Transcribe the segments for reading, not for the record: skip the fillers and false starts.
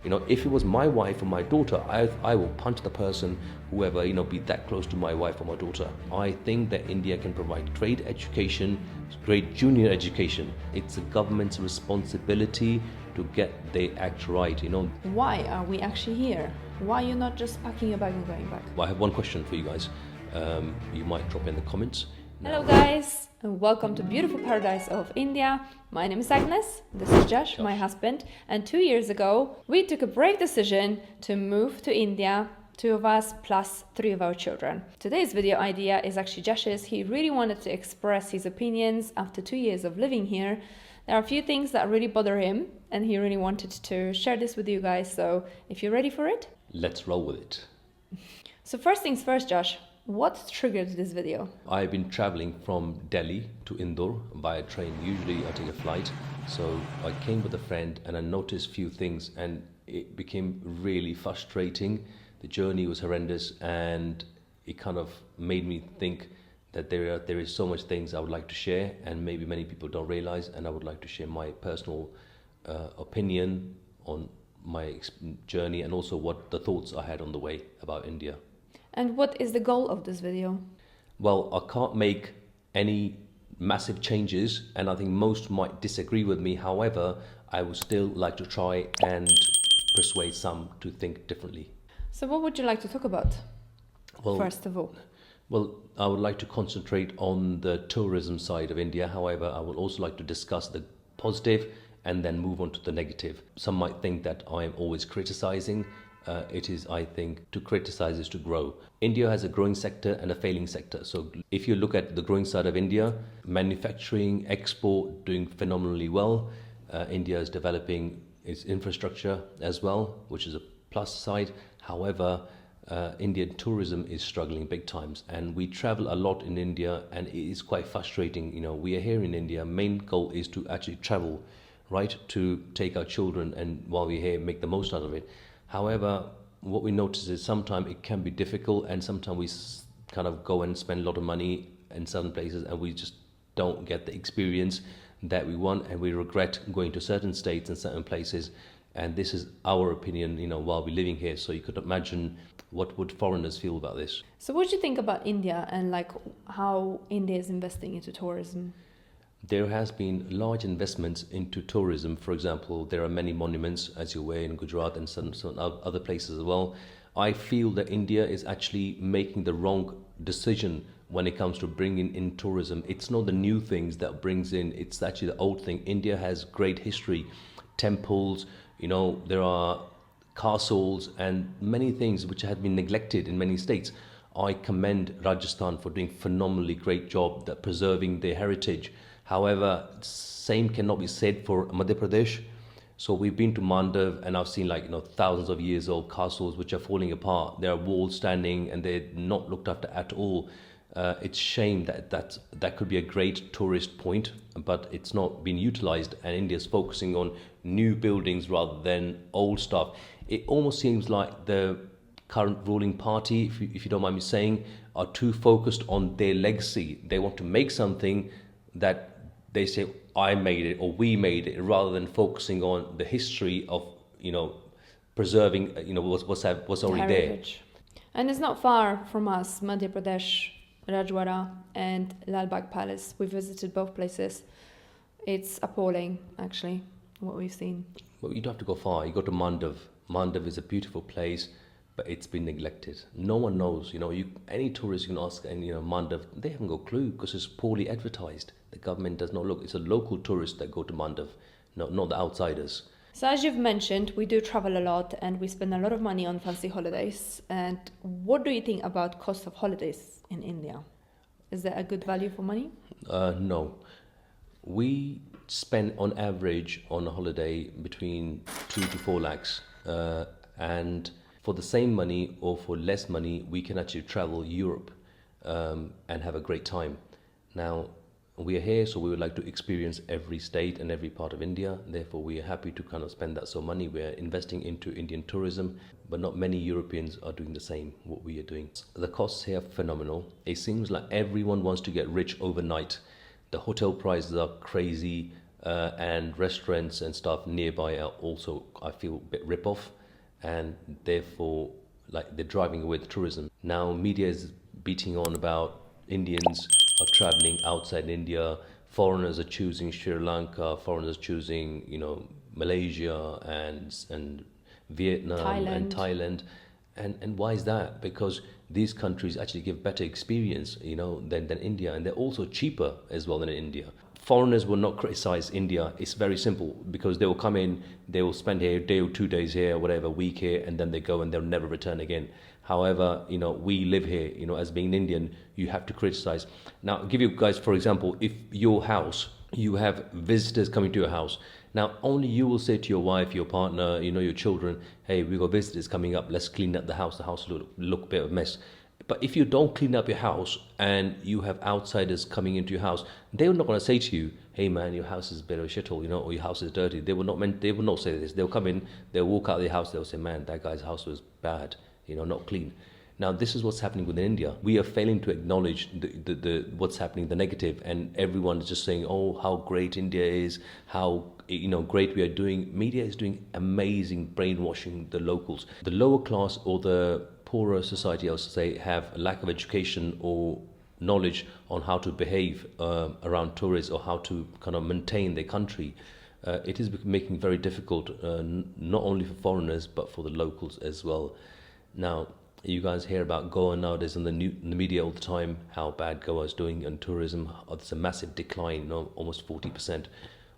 If it was my wife or my daughter, I will punch the person, whoever, be that close to my wife or my daughter. I think that India can provide great education, great junior education. It's the government's responsibility to get the act right. Why are we actually here? Why are you not just packing your bag and going back? I have one question for you guys. You might drop in the comments. Hello guys, and welcome to beautiful paradise of India. My name is Agnes, this is Josh, my husband, and 2 years ago we took a brave decision to move to India, 2 of us plus 3 of our children. Today's video idea is actually Josh's. He really wanted to express his opinions after 2 years of living here. There are a few things that really bother him and he really wanted to share this with you guys, so if you're ready for it, let's roll with it. So first things first, Josh. What triggered this video? I've been traveling from Delhi to Indore by a train. Usually I take a flight. So I came with a friend and I noticed few things and it became really frustrating. The journey was horrendous and it kind of made me think that there is so much things I would like to share and maybe many people don't realize, and I would like to share my personal opinion on my journey and also what the thoughts I had on the way about India. And what is the goal of this video? Well, I can't make any massive changes and I think most might disagree with me. However, I would still like to try and persuade some to think differently. So what would you like to talk about, first of all? Well, I would like to concentrate on the tourism side of India. However, I would also like to discuss the positive and then move on to the negative. Some might think that I am always criticizing. It is, I think, to criticize is to grow. India has a growing sector and a failing sector. So if you look at the growing side of India, manufacturing, export doing phenomenally well. India is developing its infrastructure as well, which is a plus side. However, Indian tourism is struggling big times and we travel a lot in India and it is quite frustrating. We are here in India. Main goal is to actually travel, right? To take our children and while we're here, make the most out of it. However, what we notice is sometimes it can be difficult and sometimes we kind of go and spend a lot of money in certain places and we just don't get the experience that we want and we regret going to certain states and certain places. And this is our opinion, while we're living here. So you could imagine what would foreigners feel about this. So what do you think about India and how India is investing into tourism? There has been large investments into tourism. For example, there are many monuments, as you're aware, in Gujarat and some other places as well. I feel that India is actually making the wrong decision when it comes to bringing in tourism. It's not the new things that brings in, it's actually the old thing. India has great history, temples, there are castles and many things which have been neglected in many states. I commend Rajasthan for doing phenomenally great job that preserving their heritage. However, same cannot be said for Madhya Pradesh. So we've been to Mandav and I've seen thousands of years old castles which are falling apart. There are walls standing and they're not looked after at all. It's shame that could be a great tourist point, but it's not been utilized and India's focusing on new buildings rather than old stuff. It almost seems like the current ruling party, if you don't mind me saying, are too focused on their legacy. They want to make something that they say, I made it or we made it, rather than focusing on the history of, preserving, what's already there. And it's not far from us, Madhya Pradesh, Rajwara and Lal Bagh Palace. We visited both places. It's appalling, actually, what we've seen. Well, you don't have to go far. You go to Mandav. Mandav is a beautiful place, but it's been neglected. No one knows. Any tourist you can ask, and Mandav, they haven't got a clue because it's poorly advertised. The government does not look. It's a local tourists that go to Mandav, not the outsiders. So as you've mentioned, we do travel a lot and we spend a lot of money on fancy holidays. And what do you think about cost of holidays in India? Is there a good value for money? No. We spend on average on a holiday between 2 to 4 lakhs. And for the same money or for less money, we can actually travel Europe and have a great time. Now, we are here, so we would like to experience every state and every part of India. Therefore, we are happy to kind of spend that sort of money. We are investing into Indian tourism, but not many Europeans are doing the same, what we are doing. The costs here are phenomenal. It seems like everyone wants to get rich overnight. The hotel prices are crazy. and restaurants and stuff nearby are also, I feel, a bit rip off, and therefore, like, they're driving away the tourism. Now, media is beating on about Indians are traveling outside India, foreigners are choosing Sri Lanka, foreigners choosing, Malaysia and Vietnam and Thailand. And why is that? Because these countries actually give better experience, than India, and they're also cheaper as well than in India. Foreigners will not criticize India. It's very simple, because they will come in, they will spend here a day or 2 days here, whatever, week here, and then they go and they'll never return again. However, we live here, as being Indian, you have to criticize. Now, I'll give you guys, for example, if your house, you have visitors coming to your house. Now, only you will say to your wife, your partner, your children, hey, we got visitors coming up, let's clean up the house. The house will look a bit of a mess. But if you don't clean up your house and you have outsiders coming into your house, they're not going to say to you, hey man, your house is a bit of a shithole, or your house is dirty. They will not say this. They'll come in, they'll walk out of the house, they'll say, man, that guy's house was bad, not clean. Now, this is what's happening within India. We are failing to acknowledge the what's happening, the negative, and everyone is just saying, oh, how great India is, how great we are doing. Media is doing amazing brainwashing the locals. The lower class or the poorer society, I would say, have a lack of education or knowledge on how to behave around tourists, or how to kind of maintain their country. It is making very difficult, not only for foreigners, but for the locals as well. Now, you guys hear about Goa nowadays in the media all the time, how bad Goa is doing on tourism. It's a massive decline, almost 40%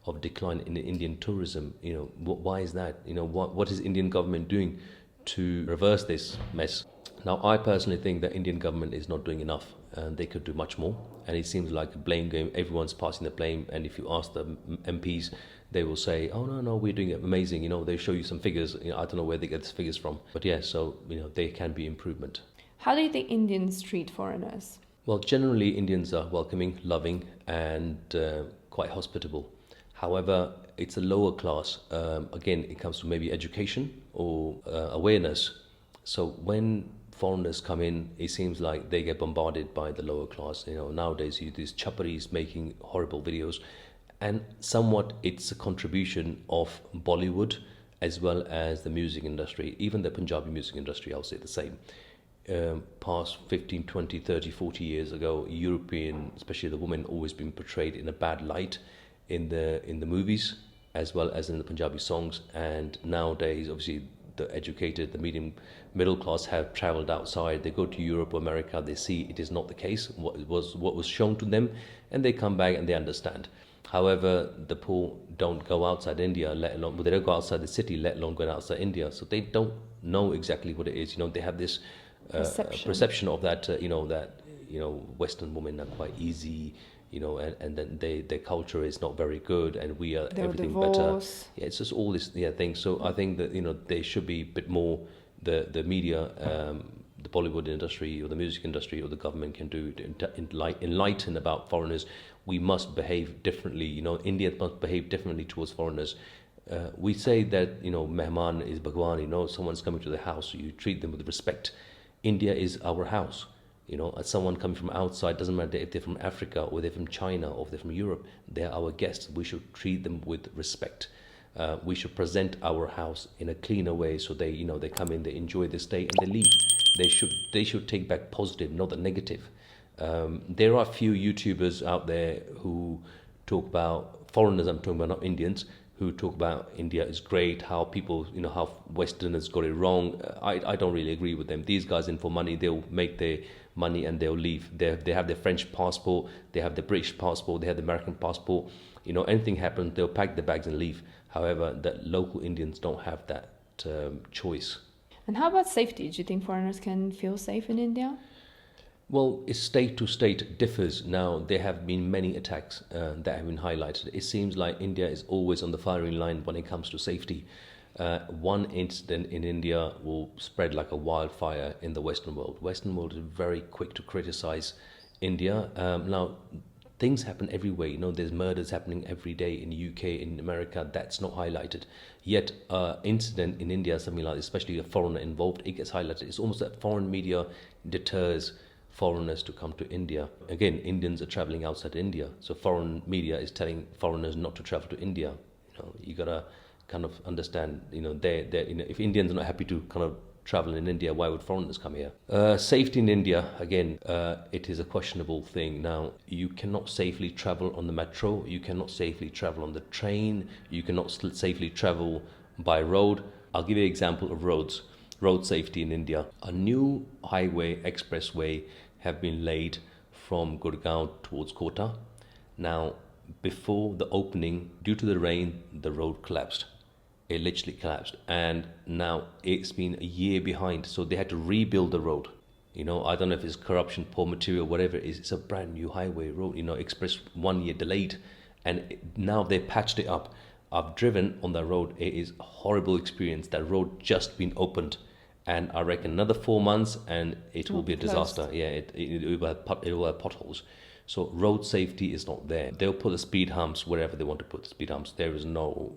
of decline in Indian tourism. Why is that? What is Indian government doing to reverse this mess? Now, I personally think that Indian government is not doing enough, and they could do much more. And it seems like a blame game. Everyone's passing the blame, and if you ask the MPs, they will say, oh, no, we're doing it amazing. They show you some figures. I don't know where they get these figures from. But yeah, so, there can be improvement. How do you think Indians treat foreigners? Well, generally, Indians are welcoming, loving, and quite hospitable. However, it's a lower class. Again, it comes to maybe education or awareness. So when foreigners come in, it seems like they get bombarded by the lower class. Nowadays, you these chapparis making horrible videos, and somewhat it's a contribution of Bollywood as well as the music industry, even the Punjabi music industry. I'll say the same. Past 15, 20, 30, 40 years ago, European, especially the women, always been portrayed in a bad light in the movies as well as in the Punjabi songs. And nowadays, obviously, the educated, the middle class have traveled outside. They go to Europe or America. They see it is not the case. What was shown to them, and they come back and they understand. However, the poor don't go outside India, let alone, they don't go outside the city, let alone going outside India. So they don't know exactly what it is. They have this perception of that. Western women are quite easy. And then their culture is not very good, and we are everything better. Yeah, it's just all this thing. So I think that there should be a bit more the media, the Bollywood industry or the music industry or the government can do to enlighten about foreigners. We must behave differently. India must behave differently towards foreigners. We say that Mehman is Bhagwan. Someone's coming to the house, so you treat them with respect. India is our house. As someone coming from outside, doesn't matter if they're from Africa or they're from China or if they're from Europe, they're our guests. We should treat them with respect. We should present our house in a cleaner way, so they come in, they enjoy their stay, and they leave. They should take back positive, not the negative. There are a few YouTubers out there who talk about foreigners. I'm talking about not Indians, who talk about India is great, how people, how Westerners got it wrong. I don't really agree with them. These guys in for money, they'll make their money and they'll leave. They have their French passport, they have the British passport, they have the American passport. Anything happens, they'll pack their bags and leave. However, the local Indians don't have that choice. And how about safety? Do you think foreigners can feel safe in India? Well, state to state differs. Now, there have been many attacks that have been highlighted. It seems like India is always on the firing line when it comes to safety. One incident in India will spread like a wildfire in the Western world. Western world is very quick to criticize India. Now, things happen everywhere. There's murders happening every day in the UK, in America. That's not highlighted. Yet, incident in India, something like this, especially a foreigner involved, it gets highlighted. It's almost that foreign media deters foreigners to come to India. Again, Indians are traveling outside India, so foreign media is telling foreigners not to travel to India. You gotta kind of understand. If Indians are not happy to kind of travel in India, why would foreigners come here? Safety in India, again, it is a questionable thing. Now, you cannot safely travel on the metro, you cannot safely travel on the train, you cannot safely travel by road. I'll give you an example of road safety in India. A new highway, expressway have been laid from Gurgaon towards Kota. Now, before the opening, due to the rain, the road collapsed. It literally collapsed, and now it's been a year behind, so they had to rebuild the road. I don't know if it's corruption, poor material, whatever it is. It's a brand new highway road, express 1 year delayed, and now they patched it up. I've driven on that road. It is a horrible experience. That road just been opened, and I reckon another 4 months and it will be a disaster. Yeah, it will have potholes. So road safety is not there. They'll put the speed humps wherever they want to put the speed humps. There is no,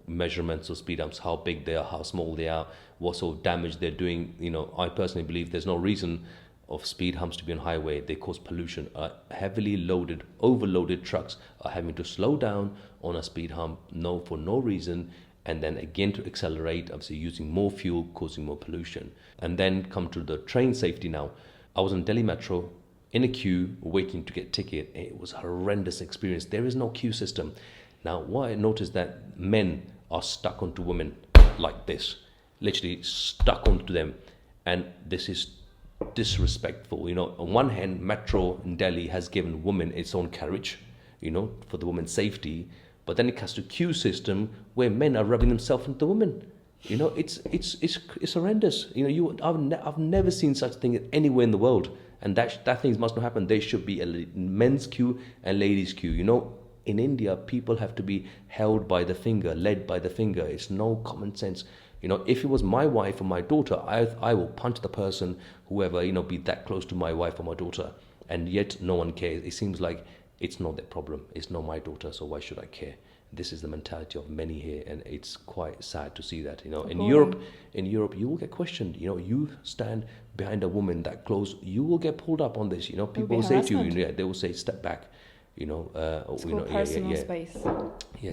measurements of speed humps, how big they are, how small they are, what sort of damage they're doing. I personally believe there's no reason of speed humps to be on highway. They cause pollution. Heavily loaded, overloaded trucks are having to slow down on a speed hump, for no reason, and then again to accelerate, obviously using more fuel, causing more pollution. And then come to the train safety now. I was on Delhi Metro, in a queue waiting to get a ticket. It was a horrendous experience. There is no queue system. Now, what I noticed that men are stuck onto women like this, literally stuck onto them, and this is disrespectful. On one hand, Metro in Delhi has given women its own carriage, for the women's safety, but then it comes to queue system where men are rubbing themselves into the women. It's horrendous. I've never seen such thing anywhere in the world. And that things must not happen. There should be a men's queue and ladies' queue. In India, people have to be held by the finger, led by the finger. It's no common sense. If it was my wife or my daughter, I will punch the person, whoever, be that close to my wife or my daughter. And yet no one cares. It seems like it's not their problem. It's not my daughter, so why should I care? This is the mentality of many here, and it's quite sad to see that. In Europe, you will get questioned. You stand behind a woman that close, you will get pulled up on this. People will say to you, they will say, step back. Personal space.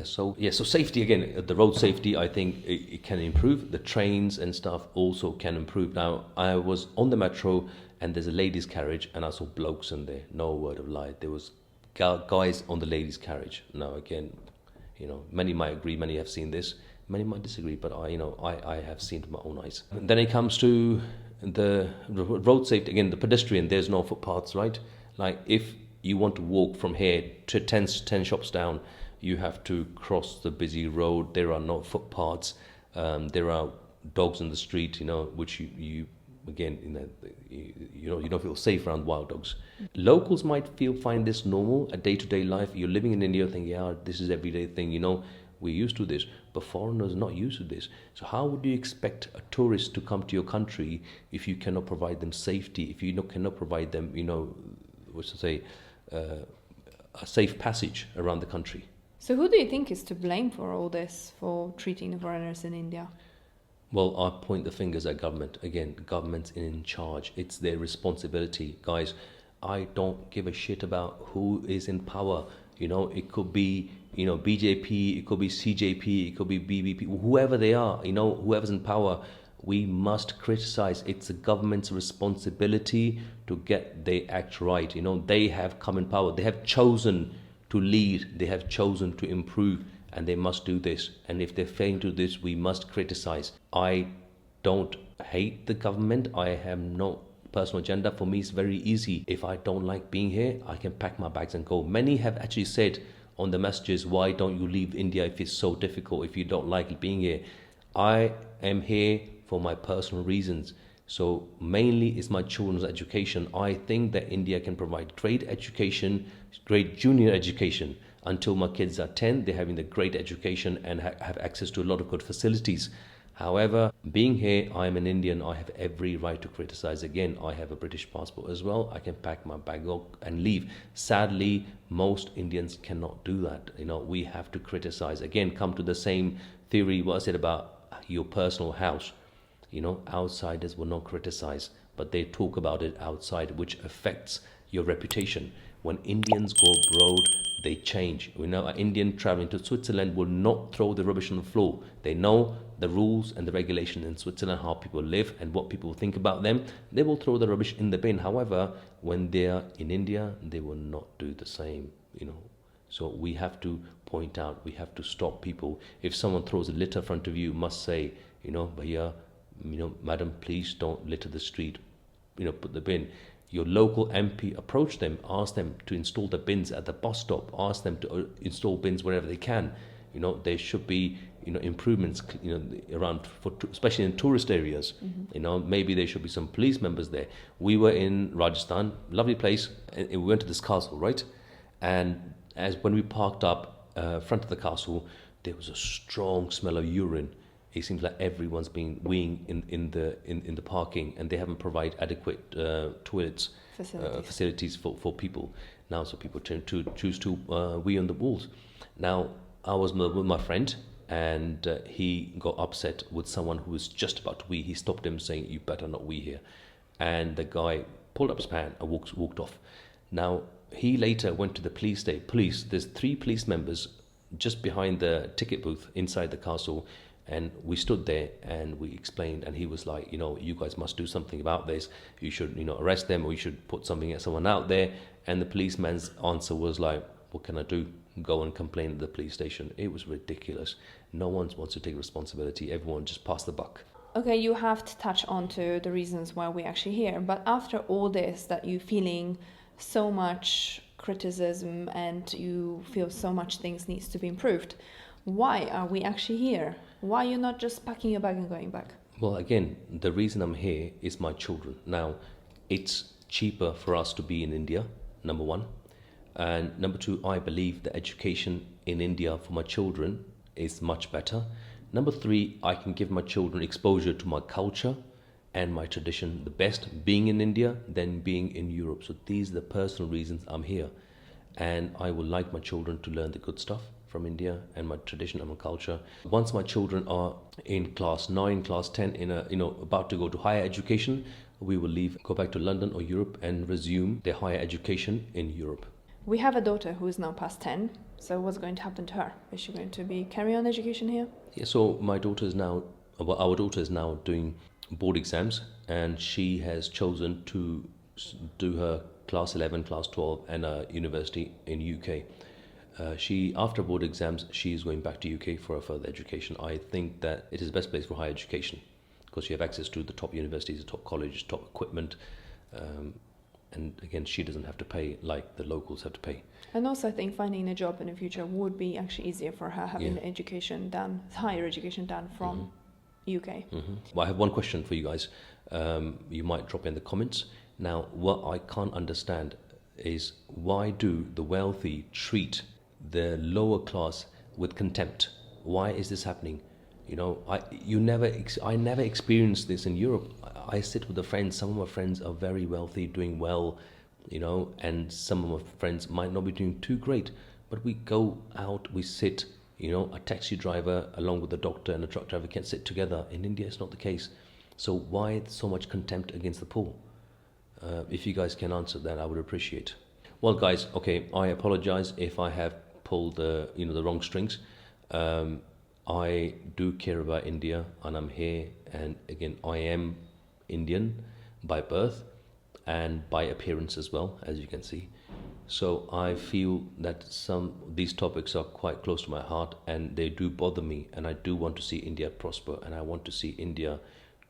So safety again, the road safety, I think it can improve. The trains and stuff also can improve. Now, I was on the metro, and there's a ladies' carriage, and I saw blokes in there. No word of lie. There was guys on the ladies' carriage. Now, again, many might agree, many have seen this, many might disagree, but I have seen it with my own eyes. And then it comes to the road safety, again, the pedestrian, there's no footpaths, right? Like if you want to walk from here to 10 shops down, you have to cross the busy road. There are no footpaths. There are dogs in the street, which you again, you don't feel safe around wild dogs. Locals might find this normal, a day-to-day life. You're living in India, think, yeah, this is everyday thing. We're used to this, but foreigners are not used to this. So how would you expect a tourist to come to your country if you cannot provide them safety, if you cannot provide them, a safe passage around the country? So who do you think is to blame for all this, for treating the foreigners in India? Well, I point the fingers at government. Again, government's in charge. It's their responsibility. Guys, I don't give a shit about who is in power. It could be, BJP, it could be CJP, it could be BBP, whoever they are, whoever's in power, we must criticize. It's the government's responsibility to get their act right. They have come in power. They have chosen to lead. They have chosen to improve, and they must do this. And if they're failing to do this, we must criticize. I don't hate the government. I have no personal agenda. For me, it's very easy. If I don't like being here, I can pack my bags and go. Many have actually said on the messages, why don't you leave India if it's so difficult, if you don't like being here? I am here for my personal reasons. So mainly it's my children's education. I think that India can provide great education, great junior education. Until my kids are 10, they're having the great education and have access to a lot of good facilities. However, being here, I am an Indian. I have every right to criticize. Again, I have a British passport as well. I can pack my bag up and leave. Sadly, most Indians cannot do that. We have to criticize. Again, come to the same theory what I said about your personal house. Outsiders will not criticize, but but they talk about it outside, which affects your reputation. When Indians go abroad, they change. We know an Indian traveling to Switzerland will not throw the rubbish on the floor. They know the rules and the regulations in Switzerland, how people live and what people think about them. They will throw the rubbish in the bin. However, when they are in India, they will not do the same, So we have to point out, we have to stop people. If someone throws a litter in front of you, you must say, Bhaiya, madam, please don't litter the street, put the bin. Your local MP, approach them, ask them to install the bins at the bus stop, ask them to install bins wherever they can. There should be, improvements, around, especially in tourist areas. Maybe there should be some police members there. We were in Rajasthan, lovely place, and we went to this castle, right? And when we parked up front of the castle, there was a strong smell of urine. It seems like everyone's been weeing in the parking, and they haven't provided adequate toilets facilities for people. Now, so people choose to wee on the walls. Now, I was with my friend, and he got upset with someone who was just about to wee. He stopped him, saying, "You better not wee here." And the guy pulled up his pants and walked off. Now, he later went to the police. There's 3 police members just behind the ticket booth inside the castle. And we stood there and we explained, and he was like, you guys must do something about this. You should, arrest them, or you should put someone out there. And the policeman's answer was like, what can I do? Go and complain at the police station. It was ridiculous. No one wants to take responsibility. Everyone just passed the buck. Okay, you have to touch on to the reasons why we're actually here. But after all this, that you feeling so much criticism and you feel so much things needs to be improved, why are we actually here? Why are you not just packing your bag and going back? Well, again, the reason I'm here is my children. Now, it's cheaper for us to be in India, number one. And number two, I believe the education in India for my children is much better. Number three, I can give my children exposure to my culture and my tradition the best, being in India than being in Europe. So these are the personal reasons I'm here. And I would like my children to learn the good stuff from India and my tradition and my culture. Once my children are in class 9, class 10, about to go to higher education, we will go back to London or Europe and resume their higher education in Europe. We have a daughter who is now past 10. So what's going to happen to her? Is she going to be carry on education here? Yeah, so our daughter is now doing board exams, and she has chosen to do her class 11, class 12 and a university in UK. After board exams, she is going back to UK for her further education. I think that it is the best place for higher education because you have access to the top universities, the top colleges, top equipment. And again, she doesn't have to pay like the locals have to pay. And also, I think finding a job in the future would be actually easier for her having the education done, higher education done from UK. Well, I have one question for you guys. You might drop in the comments. Now, what I can't understand is why do the wealthy treat the lower class with contempt? Why is this happening? I never experienced this in Europe. I sit with a friend. Some of my friends are very wealthy, doing well, and some of my friends might not be doing too great. But we go out, we sit, a taxi driver along with a doctor and a truck driver can sit together. In India, it's not the case. So why so much contempt against the poor? If you guys can answer that, I would appreciate. Well, guys, okay, I apologize if I have pulled the wrong strings. I do care about India, and I'm here. And again, I am Indian by birth and by appearance as well, as you can see. So I feel that these topics are quite close to my heart, and they do bother me. And I do want to see India prosper, and I want to see India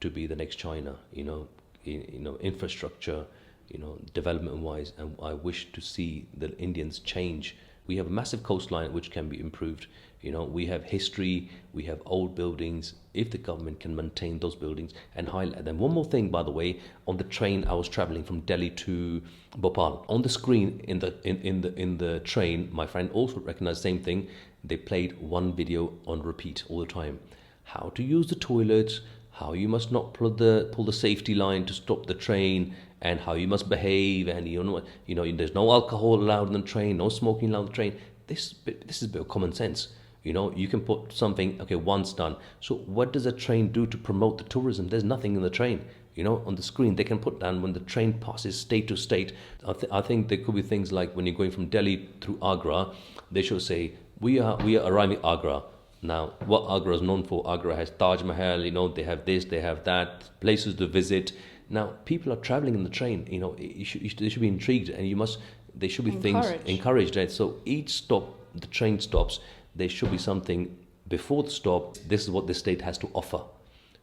to be the next China. Infrastructure, development-wise, and I wish to see the Indians change. We have a massive coastline which can be improved. We have history, we have old buildings. If the government can maintain those buildings and highlight them. One more thing, by the way, on the train I was traveling from Delhi to Bhopal. On the screen in the train, my friend also recognized the same thing. They played one video on repeat all the time. How to use the toilets, how you must not pull the safety line to stop the train, and how you must behave, and there's no alcohol allowed on the train, no smoking allowed on the train. This is a bit of common sense. You know, you can put something, okay, once done. So what does a train do to promote the tourism? There's nothing in the train. You know, on the screen they can put down when the train passes state to state. I think there could be things like when you're going from Delhi through Agra, they should say we are arriving at Agra. Now, what Agra is known for? Agra has Taj Mahal. You know, they have this, they have that, places to visit. Now, people are traveling in the train. You know, they should be intrigued, and there should be things encouraged. Right? So each stop, the train stops, there should be something before the stop. This is what the state has to offer.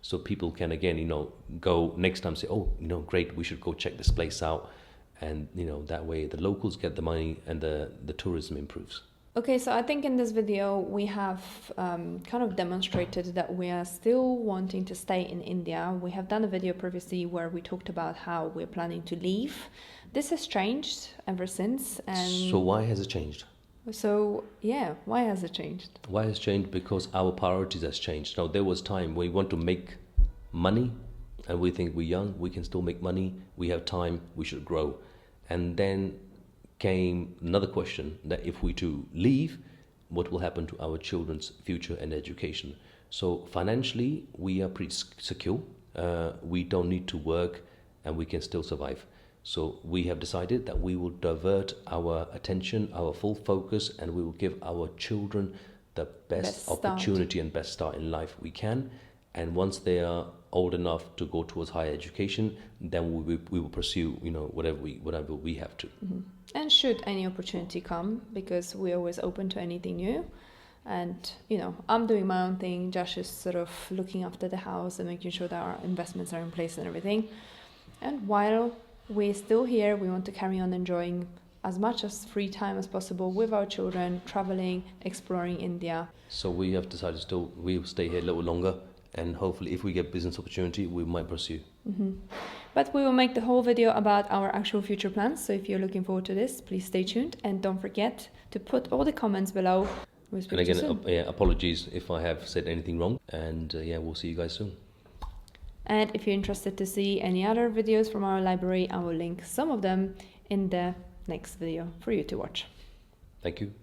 So people can again, you know, go next time, say, oh, you know, great, we should go check this place out. And, you know, that way the locals get the money and the tourism improves. Okay, so I think in this video we have kind of demonstrated that we are still wanting to stay in India. We have done a video previously where we talked about how we're planning to leave. This has changed ever since. And so why has it changed? So, yeah, why has it changed? Why has it changed? Because our priorities has changed. Now, there was time where we want to make money and we think we're young, we can still make money, we have time, we should grow. And then came another question that if we to leave, what will happen to our children's future and education? So financially, we are pretty secure. We don't need to work and we can still survive. So we have decided that we will divert our attention, our full focus, and we will give our children the best opportunity and best start in life we can. And once they are old enough to go towards higher education, then we will pursue, you know, whatever we have to. Mm-hmm. And should any opportunity come, because we're always open to anything new. And, you know, I'm doing my own thing. Josh is sort of looking after the house and making sure that our investments are in place and everything. And while we're still here, we want to carry on enjoying as much as free time as possible with our children, traveling, exploring India. So we have decided we'll stay here a little longer, and hopefully if we get business opportunity, we might pursue. Mm-hmm. But we will make the whole video about our actual future plans. So if you're looking forward to this, please stay tuned and don't forget to put all the comments below. And again, apologies if I have said anything wrong. And we'll see you guys soon. And if you're interested to see any other videos from our library, I will link some of them in the next video for you to watch. Thank you.